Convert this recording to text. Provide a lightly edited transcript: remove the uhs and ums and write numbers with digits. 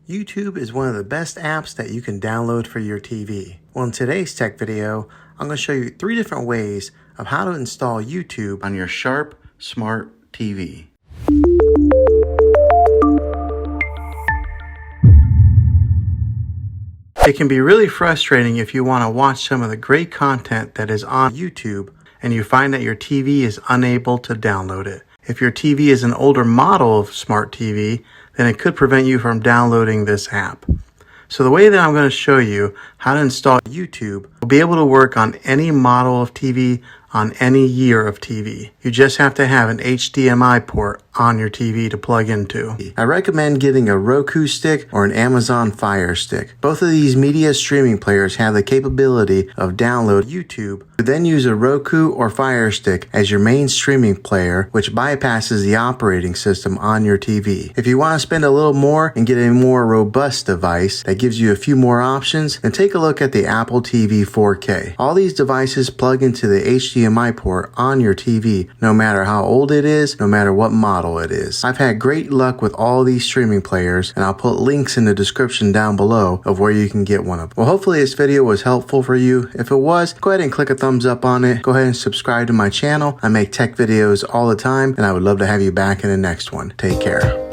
YouTube is one of the best apps that you can download for your TV. Well, in today's tech video, I'm going to show you 3 different ways of how to install YouTube on your Sharp Smart TV. It can be really frustrating if you want to watch some of the great content that is on YouTube and you find that your TV is unable to download it. If your TV is an older model of smart TV, then it could prevent you from downloading this app. So the way that I'm going to show you how to install YouTube will be able to work on any model of TV on any year of TV. You just have to have an HDMI port on your TV to plug into. I recommend getting a Roku stick or an Amazon Fire Stick. Both of these media streaming players have the capability of download YouTube. Then use a Roku or Fire Stick as your main streaming player, which bypasses the operating system on your TV. If you want to spend a little more and get a more robust device that gives you a few more options, then take a look at the Apple TV 4K. All these devices plug into the HDMI port on your TV, no matter how old it is, no matter what model it is. I've had great luck with all these streaming players, and I'll put links in the description down below of where you can get one of them. Well, hopefully this video was helpful for you. If it was, go ahead and click a thumbs up on it. Go ahead and subscribe to my channel. I make tech videos all the time, and I would love to have you back in the next one. Take care.